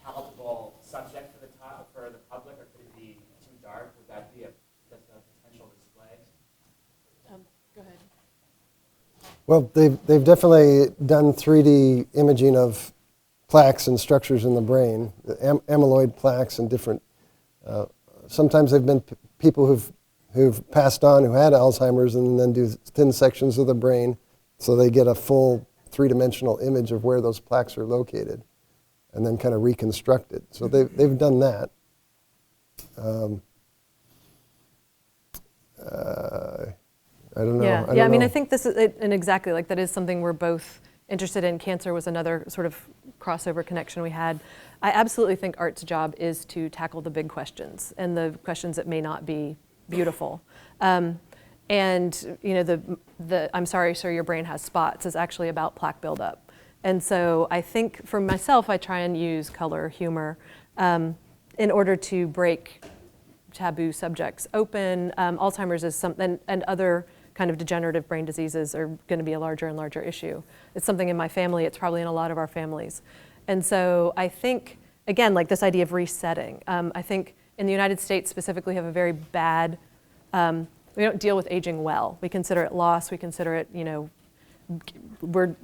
palatable subject for the public, or could it be too dark? Would that be a potential display? Go ahead. Well, they've definitely done 3D imaging of plaques and structures in the brain, the amyloid plaques and different. Sometimes they've been people who've passed on who had Alzheimer's and then do thin sections of the brain, so they get a full three-dimensional image of where those plaques are located, and then kind of reconstruct it. So they've done that. I don't know. Yeah, I yeah. I don't mean, know. I think this is, and exactly, like that is something we're both interested in. Cancer was another sort of crossover connection we had. I absolutely think art's job is to tackle the big questions and the questions that may not be beautiful. And you know, the I'm sorry, sir, your brain has spots is actually about plaque buildup. And so I think for myself, I try and use color, humor, in order to break taboo subjects open. Alzheimer's is something, and other kind of degenerative brain diseases are going to be a larger and larger issue. It's something in my family. It's probably in a lot of our families. And so I think, again, like this idea of resetting. I think in the United States specifically, we have a very bad, we don't deal with aging well. We consider it loss. We consider it, you know, we're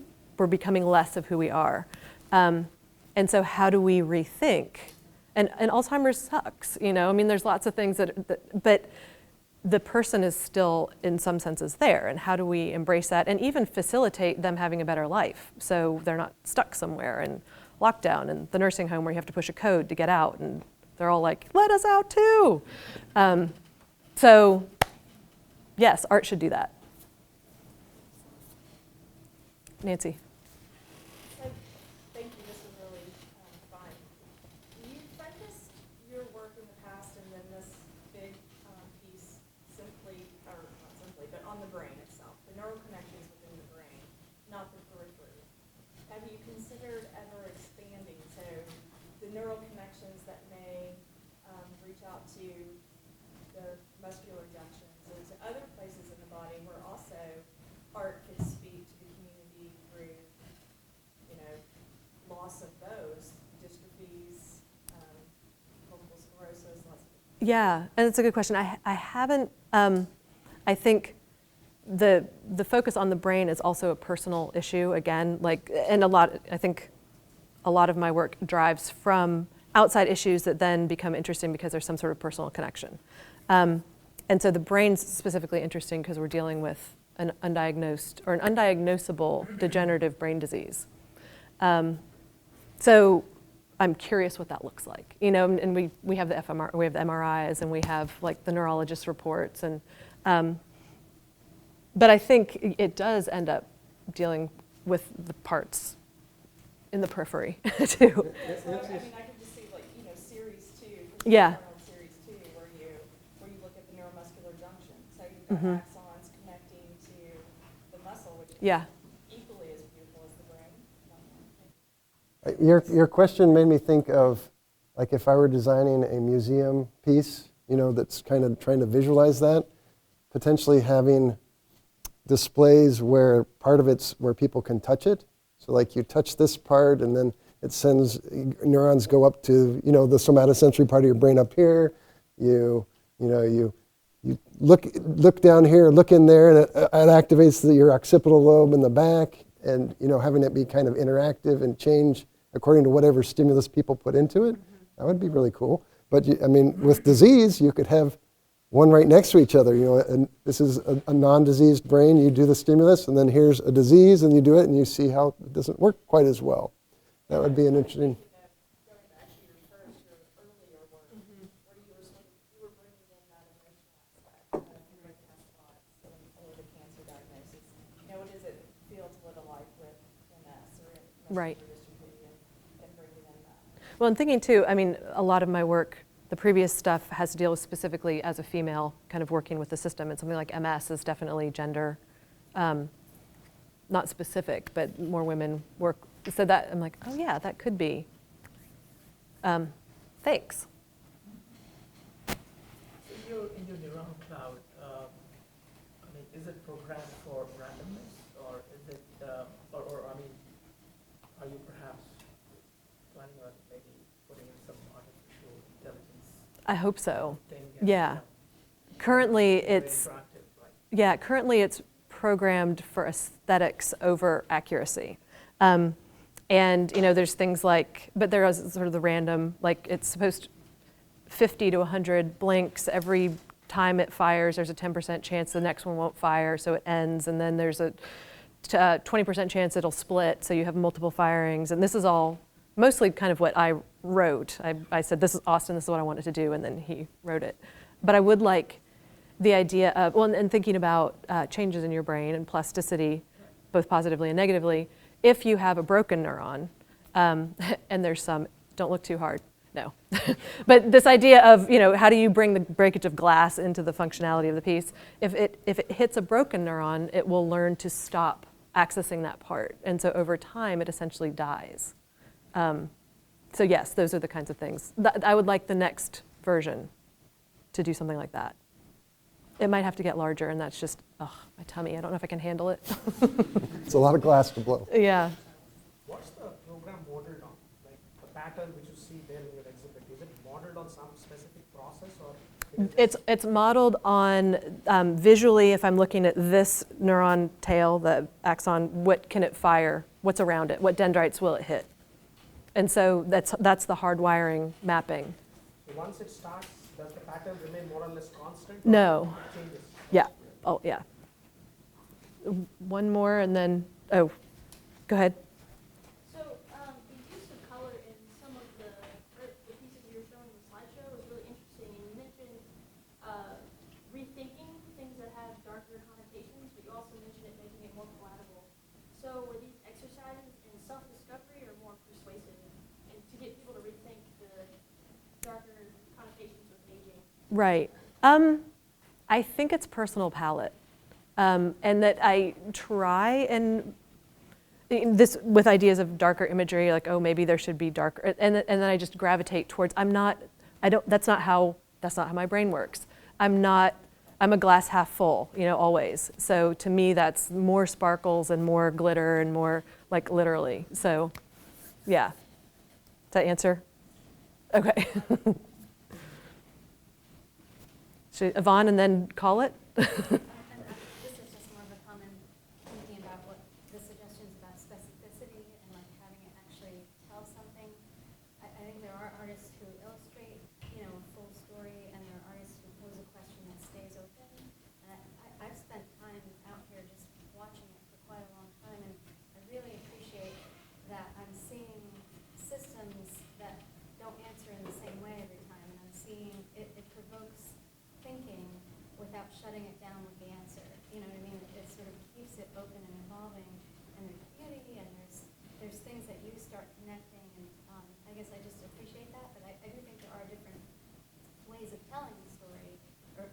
becoming less of who we are. And so how do we rethink? And Alzheimer's sucks, you know? I mean, there's lots of things but the person is still, in some senses, there. And how do we embrace that and even facilitate them having a better life so they're not stuck somewhere in lockdown and the nursing home where you have to push a code to get out and they're all like, let us out too. So yes, art should do that. Nancy. Thank you, this was really fun. You focused your work in the past and then this big piece simply, or not simply, but on the brain itself, the neural connections within the brain, not the periphery. Have you considered ever expanding, so the neural connections that may reach out to the muscular junctions or to other places in the body where also art could speak to the community through, you know, loss of those dystrophies, multiple sclerosis, lots of. Yeah, and it's a good question. I haven't, I think the focus on the brain is also a personal issue, again, like, and I think a lot of my work drives from outside issues that then become interesting because there's some sort of personal connection. And so the brain's specifically interesting because we're dealing with an undiagnosed or an undiagnosable degenerative brain disease. So I'm curious what that looks like, you know. And we have the we have the MRIs, and we have like the neurologist reports, and but I think it does end up dealing with the parts in the periphery too. Yeah, so I mean, I could just see like, you know, series 2. Yeah. Arnold series 2, where you look at the neuromuscular junction. So you've got axons connecting to the muscle, which is Yeah. equally as beautiful as the brain. Your question made me think of, like, if I were designing a museum piece, you know, that's kind of trying to visualize that, potentially having displays where part of it's where people can touch it. So like you touch this part and then it sends, neurons go up to, you know, the somatosensory part of your brain up here. You look down here, look in there, and it activates your occipital lobe in the back, and, you know, having it be kind of interactive and change according to whatever stimulus people put into it. That would be really cool. But I mean, with disease, you could have one right next to each other, you know, and this is a non-diseased brain, you do the stimulus, and then here's a disease, and you do it, and you see how it doesn't work quite as well. That would be an interesting. Going back to your earlier work, where you were bringing in that emotional aspect of breaking up spots or the cancer diagnosis. You know, what does it feel to live a life with MS or Right. muscular dystrophy and bringing in that? Well, I'm thinking too, I mean, a lot of my work, the previous stuff has to deal with specifically as a female kind of working with the system, and something like MS is definitely gender, not specific, but more women work. So that, I'm like, oh yeah, that could be. Thanks. In your Neuron Cloud, I mean, is it programmed for randomness, or is it, or I mean, are you perhaps planning on maybe putting in some artificial intelligence I hope so. thing? Yeah. Currently, Very it's interactive, right? yeah. Currently, it's programmed for aesthetics over accuracy. And you know, there's things like, but there is sort of the random, like it's supposed 50 to 100 blinks every time it fires. There's a 10% chance the next one won't fire, so it ends, and then there's a 20% chance it'll split, so you have multiple firings. And this is all mostly kind of what I wrote. I said, this is Austin, this is what I wanted to do, and then he wrote it. But I would like, the idea of, well, and thinking about changes in your brain and plasticity, both positively and negatively, if you have a broken neuron, and there's some, don't look too hard, no. But this idea of, how do you bring the breakage of glass into the functionality of the piece? If it hits a broken neuron, it will learn to stop accessing that part. And so over time, it essentially dies. So yes, those are the kinds of things. I would like the next version to do something like that. It might have to get larger, and that's just, my tummy. I don't know if I can handle it. It's a lot of glass to blow. Yeah. What's the program modeled on? Like the pattern which you see there in your exhibit, is it modeled on some specific process, or? It's modeled on visually, if I'm looking at this neuron tail, the axon, what can it fire? What's around it? What dendrites will it hit? And so that's the hardwiring mapping. So once it starts, does the pattern remain more or less constant? No. Or it changes? Yeah. Oh, yeah. One more, and then, go ahead. So the use of color in some of the pieces you were showing in the slideshow was really interesting. And you mentioned rethinking things that have darker connotations, but you also mentioned it making it more palatable. So were these exercises in self-discovery or more persuasive, and to get people to rethink the darker connotations with aging? Right. I think it's personal palette. And that I try and this with ideas of darker imagery, like, oh, maybe there should be darker, and then I just gravitate towards, that's not how my brain works. I'm a glass half full, always. So to me, that's more sparkles and more glitter and more, like, literally. So, yeah. Does that answer? Okay. Should Yvonne and then call it? This is just more of a common thinking about what the suggestions about specificity and like having it actually tell something. I think there are artists who illustrate, a full story, and there are artists who pose a question that stays open. And I've spent time out here just watching it for quite a long time, and I really appreciate that I'm seeing systems that don't answer in the same way every time, and I'm seeing it provokes thinking without shutting it down with the answer. You know what I mean? It sort of keeps it open and evolving, and there's beauty, and there's things that you start connecting, and I guess I just appreciate that, but I do think there are different ways of telling the story, or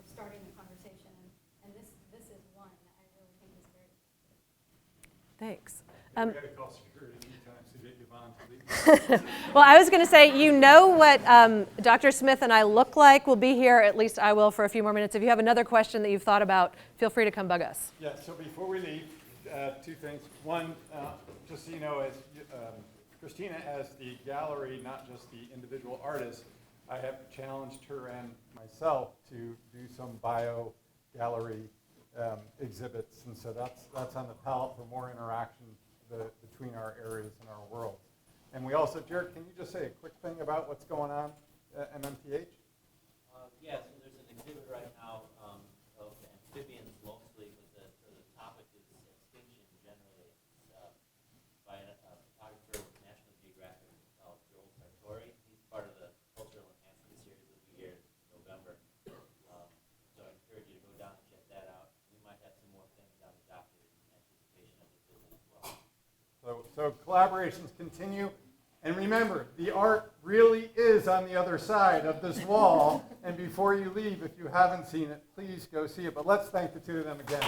starting the conversation, and this is one that I really think is very good. Thanks. We had to call security many times to get Yvonne to leave. Well, I was going to say, what Dr. Smith and I look like. We'll be here, at least I will, for a few more minutes. If you have another question that you've thought about, feel free to come bug us. Yeah, so before we leave, two things. One, just so you know, as Kristina, as the gallery, not just the individual artist, I have challenged her and myself to do some bio gallery exhibits, and so that's on the palette for more interaction between our areas and our worlds. And we also, Jared, can you just say a quick thing about what's going on at MMTH? Yeah, so there's an exhibit right now of amphibians mostly, but the topic is extinction generally. It's by a photographer with National Geographic called Joel Sartori. He's part of the Cultural Enhancement Series that will be here in November. So I encourage you to go down and check that out. We might have some more things on the docket in anticipation of the visit as well. So collaborations continue. And remember, the art really is on the other side of this wall. And before you leave, if you haven't seen it, please go see it. But let's thank the two of them again.